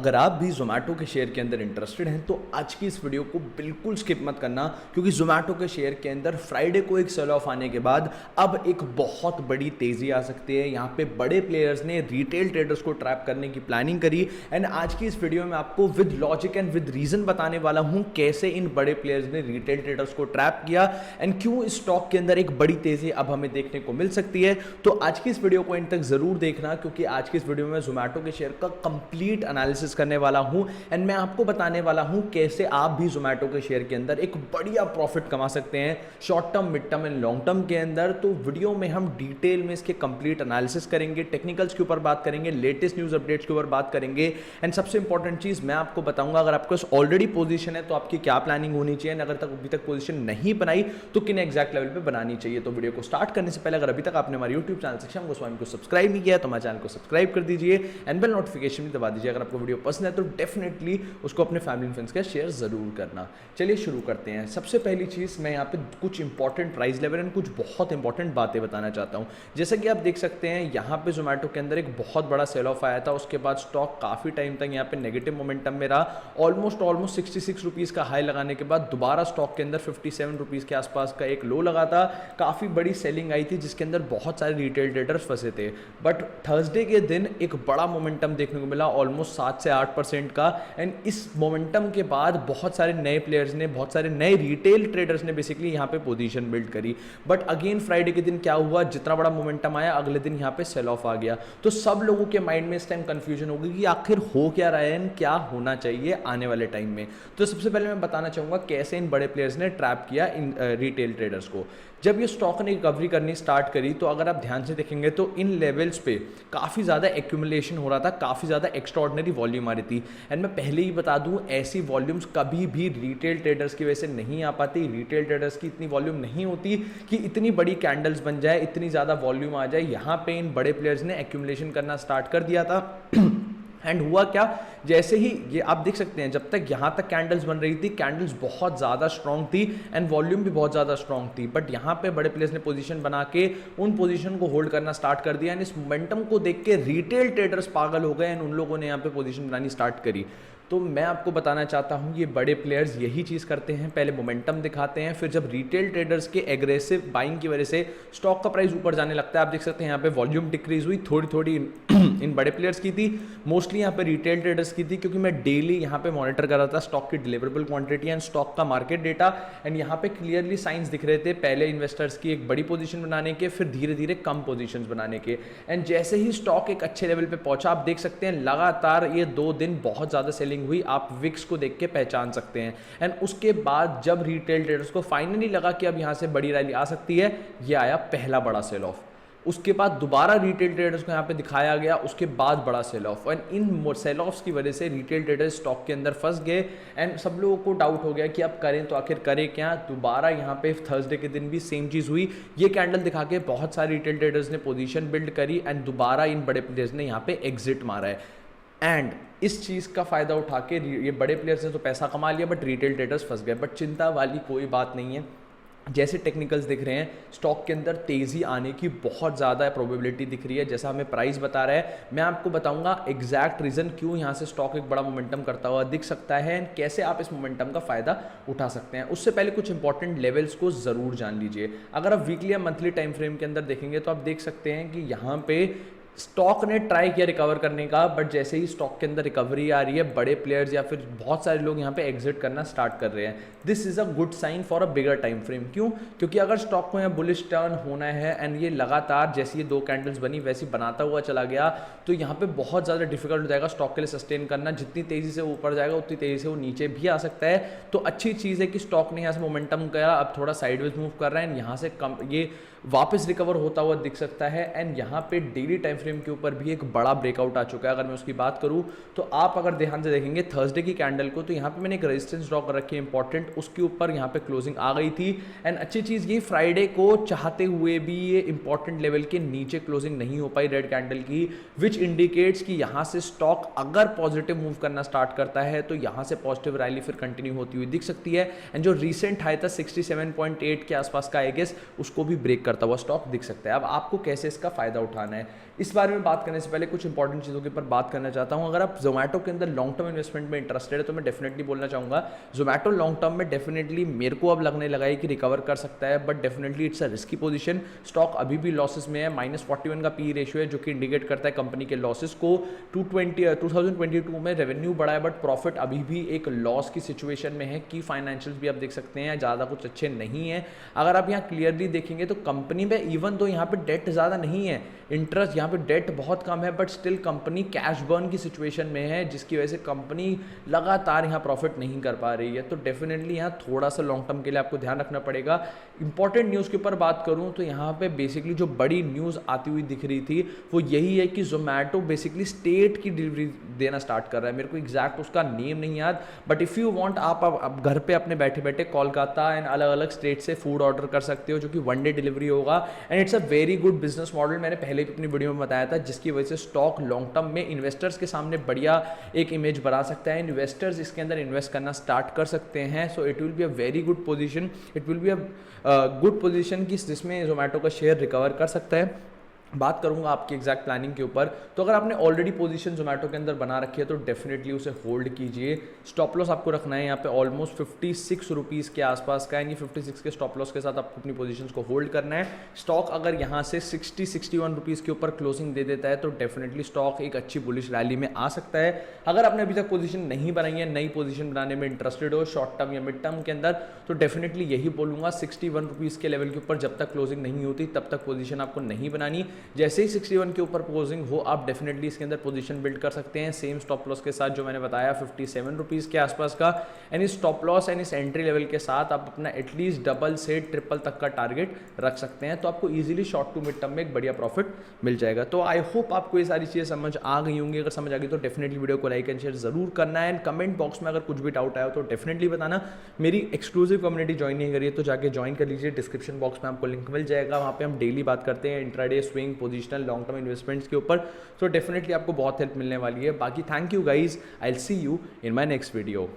अगर आप भी ज़ोमैटो के शेयर के अंदर इंटरेस्टेड हैं तो आज की इस वीडियो को बिल्कुल स्किप मत करना, क्योंकि ज़ोमैटो के शेयर के अंदर फ्राइडे को एक सेल ऑफ आने के बाद अब एक बहुत बड़ी तेज़ी आ सकती है। यहाँ पे बड़े प्लेयर्स ने रिटेल ट्रेडर्स को ट्रैप करने की प्लानिंग करी एंड आज की इस वीडियो में आपको with logic and with reason बताने वाला हूँ कैसे इन बड़े प्लेयर्स ने रिटेल ट्रेडर्स को ट्रैप किया एंड क्यों इस स्टॉक के अंदर एक बड़ी तेज़ी अब हमें देखने को मिल सकती है। तो आज की इस वीडियो को एंड तक ज़रूर देखना, क्योंकि आज की इस वीडियो में ज़ोमैटो के शेयर का कंप्लीट एनालिसिस करने वाला हूं एंड मैं आपको बताने वाला हूं कैसे आप भी ज़ोमैटो के शेयर के अंदर एक बढ़िया प्रॉफिट कमा सकते हैं short term, mid term and long term के अंदर। तो वीडियो में हम डिटेल में इसके कंप्लीट एनालिसिस करेंगे, टेक्निकल्स के ऊपर बात करेंगे, लेटेस्ट न्यूज़ अपडेट्स के ऊपर बात करेंगे एंड सबसे इंपॉर्टेंट चीज़ मैं आपको बताऊंगा, अगर आपके पास ऑलरेडी पोजीशन है तो आपकी क्या प्लानिंग होनी चाहिए, अगर तक अभी तक पोजीशन नहीं बनाई तो किन एग्जैक्ट लेवल पे बनानी चाहिए। तो वीडियो को स्टार्ट करने से पहले अगर अभी तक आपने हमारे यूट्यूब चैनल सक्षम गोस्वामी को सब्सक्राइब नहीं किया तो हमारे चैनल को सब्सक्राइब कर दीजिए एंड बेल नोटिफिकेशन भी दबा दीजिए। अगर आपको वीडियो पसंद है तो डेफिनेटली उसको अपने फैमिली एंड फ्रेंड्स के शेयर जरूर करना। चलिए शुरू करते हैं। सबसे पहली चीज मैं यहाँ पे कुछ इंपॉर्टेंट प्राइस लेवल एंड कुछ बहुत इंपॉर्टेंट बातें बताना चाहता हूँ। जैसा कि आप देख सकते हैं यहाँ पे ज़ोमैटो के अंदर एक बहुत बड़ा सेल ऑफ आया था, उसके बाद स्टॉक काफी टाइम तक यहाँ पे नेगेटिव मोमेंटम में रहा। ऑलमोस्ट 66 रुपीज का हाई लगाने के बाद दोबारा स्टॉक के अंदर 57 रुपीज के आसपास का एक लो लगा था। काफी बड़ी सेलिंग आई थी जिसके अंदर बहुत सारे रिटेल ट्रेडर्स फंसे थे, बट थर्सडे के दिन एक बड़ा मोमेंटम देखने को मिला ऑलमोस्ट 7 से 8% का एंड इस मोमेंटम के बाद बहुत सारे नए प्लेयर्स ने, बहुत सारे नए रिटेल ट्रेडर्स ने बेसिकली यहाँ पे पोजीशन बिल्ड करी। बट अगेन फ्राइडे के दिन क्या हुआ, जितना बड़ा मोमेंटम आया अगले दिन यहाँ पे सेल ऑफ आ गया। तो सब लोगों के माइंड में इस टाइम कंफ्यूजन होगी कि आखिर हो क्या रहा है एंड क्या होना चाहिए आने वाले टाइम में। तो सबसे पहले मैं बताना चाहूंगा कैसे इन बड़े प्लेयर्स ने ट्रैप किया इन रिटेल ट्रेडर्स को। जब ये स्टॉक ने रिकवरी करनी स्टार्ट करी तो अगर आप ध्यान से देखेंगे तो इन लेवल्स पे काफ़ी ज़्यादा एक्यूमुलेशन हो रहा था, काफ़ी ज़्यादा एक्स्ट्रॉर्डिनरी वॉल्यूम आ रही थी एंड मैं पहले ही बता दूं ऐसी वॉल्यूम्स कभी भी रिटेल ट्रेडर्स की वजह से नहीं आ पाती। रिटेल ट्रेडर्स की इतनी वॉल्यूम नहीं होती कि इतनी बड़ी कैंडल्स बन जाए, इतनी ज़्यादा वॉल्यूम आ जाए। यहाँ पे इन बड़े प्लेयर्स ने एक्यूमुलेशन करना स्टार्ट कर दिया था एंड हुआ क्या, जैसे ही ये आप देख सकते हैं जब तक यहाँ तक कैंडल्स बन रही थी, कैंडल्स बहुत ज़्यादा स्ट्रॉन्ग थी एंड वॉल्यूम भी बहुत ज़्यादा स्ट्रॉन्ग थी, बट यहाँ पे बड़े प्लेयर्स ने पोजीशन बना के उन पोजीशन को होल्ड करना स्टार्ट कर दिया एंड इस मोमेंटम को देख के रिटेल ट्रेडर्स पागल हो गए एंड उन लोगों ने यहाँ पे पोजीशन बनानी स्टार्ट करी। तो मैं आपको बताना चाहता हूँ ये बड़े प्लेयर्स यही चीज़ करते हैं, पहले मोमेंटम दिखाते हैं, फिर जब रिटेल ट्रेडर्स के एग्रेसिव बाइंग की वजह से स्टॉक का प्राइस ऊपर जाने लगता है। आप देख सकते हैं यहाँ पे वॉल्यूम डिक्रीज हुई थोड़ी थोड़ी इन बड़े प्लेयर्स की थी, मोस्टली यहाँ पे रिटेल ट्रेडर्स की थी, क्योंकि मैं डेली यहाँ पे मॉनिटर कर रहा था स्टॉक की डिलीवरेबल क्वांटिटी एंड स्टॉक का मार्केट डेटा एंड यहाँ पे क्लियरली साइंस दिख रहे थे पहले इन्वेस्टर्स की एक बड़ी पोजीशन बनाने के, फिर धीरे धीरे कम पोजीशंस बनाने के एंड जैसे ही स्टॉक एक अच्छे लेवल पे पहुंचा आप देख सकते हैं लगातार ये 2 दिन बहुत ज़्यादा सेलिंग हुई, आप विक्स को देख के पहचान सकते हैं एंड उसके बाद जब रिटेल ट्रेडर्स को फाइनली लगा कि अब यहाँ से बड़ी रैली आ सकती है, ये आया पहला बड़ा सेल ऑफ। उसके बाद दोबारा रिटेल ट्रेडर्स को यहाँ पे दिखाया गया, उसके बाद बड़ा sell off and in sell offs की वजह से रिटेल ट्रेडर्स स्टॉक के अंदर फंस गए एंड सब लोगों को डाउट हो गया कि अब करें तो आखिर करें क्या। दोबारा यहाँ पे थर्सडे के दिन भी सेम चीज़ हुई, ये कैंडल दिखा के बहुत सारे रिटेल ट्रेडर्स ने पोजीशन बिल्ड करी एंड दोबारा इन बड़े प्लेयर्स ने यहाँ पे एग्जिट मारा है एंड इस चीज़ का फ़ायदा उठा के ये बड़े प्लेयर्स ने तो पैसा कमा लिया बट रिटेल ट्रेडर्स फंस गए। बट चिंता वाली कोई बात नहीं है, जैसे टेक्निकल्स दिख रहे हैं स्टॉक के अंदर तेज़ी आने की बहुत ज़्यादा प्रोबेबिलिटी दिख रही है, जैसा हमें प्राइस बता रहा है। मैं आपको बताऊंगा एग्जैक्ट रीज़न क्यों यहाँ से स्टॉक एक बड़ा मोमेंटम करता हुआ दिख सकता है एंड कैसे आप इस मोमेंटम का फ़ायदा उठा सकते हैं। उससे पहले कुछ इंपॉर्टेंट लेवल्स को ज़रूर जान लीजिए। अगर आप वीकली या मंथली टाइम फ्रेम के अंदर देखेंगे तो आप देख सकते हैं कि यहाँ पे स्टॉक ने ट्राई किया रिकवर करने का, बट जैसे ही स्टॉक के अंदर रिकवरी आ रही है बड़े प्लेयर्स या फिर बहुत सारे लोग यहाँ पे एग्जिट करना स्टार्ट कर रहे हैं। This is a good sign for a bigger time frame. क्यों? क्योंकि अगर स्टॉक को यहाँ बुलिश टर्न होना है एंड ये लगातार जैसे ये 2 कैंडल्स बनी वैसी बनाता हुआ चला गया तो यहाँ पे बहुत ज़्यादा डिफिकल्ट हो जाएगा स्टॉक के लिए सस्टेन करना। जितनी तेज़ी से ऊपर जाएगा उतनी तेज़ी से वो नीचे भी आ सकता है। तो अच्छी चीज़ है कि स्टॉक ने यहाँ से मोमेंटम किया, अब थोड़ा साइडवेज मूव कर रहा है एंड यहाँ से कम ये वापस रिकवर होता हुआ दिख सकता है एंड यहाँ पे डेली टाइम फ्रेम फ्रेम के ऊपर भी एक बड़ा ब्रेकआउट आ चुका है। अगर मैं उसकी बात करूं तो आप अगर ध्यान से देखेंगे थर्सडे की कैंडल को, तो यहाँ पे मैंने एक रेजिस्टेंस ड्रॉ कर रखी है इंपॉर्टेंट, उसके ऊपर यहाँ पे क्लोजिंग आ गई थी। एंड अच्छी चीज़ ये फ्राइडे को चाहते हुए भी ये इंपॉर्टेंट लेवल के नीचे क्लोजिंग नहीं हो पाई रेड कैंडल की, विच इंडिकेट्स कि यहाँ से स्टॉक अगर पॉजिटिव मूव करना स्टार्ट करता है तो यहाँ से पॉजिटिव रैली फिर कंटिन्यू होती हुई दिख सकती है। एंड जो रिसेंट हाई था 67.8 के आसपास का, आई गेस उसको भी ब्रेक करता हुआ स्टॉक दिख सकता है। अब आपको कैसे इसका फायदा उठाना है, इस बारे में बात करने से पहले कुछ इंपॉर्टेंट चीज़ों के ऊपर बात करना चाहता हूं। अगर आप जोमेटो के अंदर लॉन्ग टर्म इन्वेस्टमेंट में इंटरेस्टेड है तो मैं डेफिनेटली बोलना चाहूँगा जोमेटो लॉन्ग टर्म में डेफिनेटली मेरे को अब लगने लगा है कि रिकवर कर सकता है, but definitely it's a risky position. Stock अभी भी लॉसेस में है, -41 का पी रेशियो है, जो कि इंडिकेट करता है कंपनी के लॉसेस को। 2022 में रेवेन्यू बढ़ा है बट प्रॉफिट अभी भी एक लॉस की सिचुएशन में है। की फाइनेंशियल्स भी आप देख सकते हैं ज़्यादा कुछ अच्छे नहीं है। अगर आप यहाँ क्लियरली देखेंगे तो कंपनी में इवन तो यहाँ पे डेट ज़्यादा नहीं है, इंटरेस्ट यहाँ पे डेट बहुत कम है, but still company cash burn की सिचुएशन में है, जिसकी वजह से कंपनी लगातार यहाँ प्रॉफिट नहीं कर पा रही है। तो डेफिनेटली यहाँ थोड़ा सा लॉन्ग टर्म के लिए आपको ध्यान रखना पड़ेगा। इंपॉर्टेंट न्यूज़ के ऊपर बात करूँ तो यहाँ पे बेसिकली जो बड़ी न्यूज़ आती हुई दिख रही थी वो यही है कि जोमेटो बेसिकली स्टेट की डिलीवरी देना स्टार्ट कर रहा है। मेरे को एग्जैक्ट उसका नेम नहीं याद, बट इफ़ यू वांट आप घर पे अपने बैठे बैठे कोलकाता एंड अलग अलग स्टेट से फूड ऑर्डर कर सकते हो, जो कि 1 डे डिलीवरी होगा। And it's a very good business model, मैंने पहले भी अपनी वीडियो में बताया था, जिसकी वजह से स्टॉक लॉन्ग टर्म में इन्वेस्टर्स के सामने बढ़िया एक इमेज बना सकता है। इन्वेस्टर्स इसके अंदर इन्वेस्ट करना स्टार्ट कर सकते हैं। So it will be a very good position, it will be a good position कि जिसमें जोमेटो का शेयर रिकवर कर सकता है। बात करूंगा आपकी एग्जैक्ट प्लानिंग के ऊपर, तो अगर आपने ऑलरेडी पोजीशन जोमेटो के अंदर बना रखी है तो डेफिनेटली उसे होल्ड कीजिए। स्टॉप लॉस आपको रखना है यहाँ पे ऑलमोस्ट 56 रुपीज़ के आसपास का, यानी 56 के स्टॉप लॉस के साथ आपको अपनी पोजीशंस को होल्ड करना है। स्टॉक अगर यहाँ से 61 रुपीज़ के ऊपर क्लोजिंग दे देता है तो डेफिनेटली स्टॉक एक अच्छी बुलिश रैली में आ सकता है। अगर आपने अभी तक पोजीशन नहीं बनाई है, नई पोजीशन बनाने में इंटरेस्टेड हो शॉर्ट टर्म या मिड टर्म के अंदर, तो डेफिनेटली यही बोलूँगा 61 रुपीज़ के लेवल के ऊपर जब तक क्लोजिंग नहीं होती तब तक पोजीशन आपको नहीं बनानी। जैसे ही 61 के ऊपर क्लोजिंग हो आप डेफिनेटली इसके अंदर पोजीशन बिल्ड कर सकते हैं, सेम स्टॉप लॉस के साथ जो मैंने बताया 57 रुपीज़ के आसपास का। एंड इस स्टॉप लॉस एंड इस एंट्री लेवल के साथ आप अपना एटलीस्ट डबल से ट्रिपल तक का टारगेट रख सकते हैं, तो आपको easily short to mid term में एक बढ़िया प्रॉफिट मिल जाएगा। तो आई होप आपको ये सारी चीज़ें समझ आ गई होंगी। अगर समझ आ गई तो डेफिनेटली वीडियो को लाइक एंड शेयर जरूर करना है। एंड कमेंट बॉक्स में अगर कुछ भी डाउट आया हो तो डेफिनेटली बताना। मेरी एक्सक्लूसिव कम्युनिटी ज्वाइन नहीं करिए तो जाके ज्वाइन कर लीजिए, डिस्क्रिप्शन बॉक्स में आपको लिंक मिल जाएगा। वहाँ पे हम डेली बात करते हैं intraday, swing, positional, long term investments के ऊपर, तो डेफिनेटली आपको बहुत हेल्प मिलने वाली है। बाकी thank you guys, I will see you in my next video.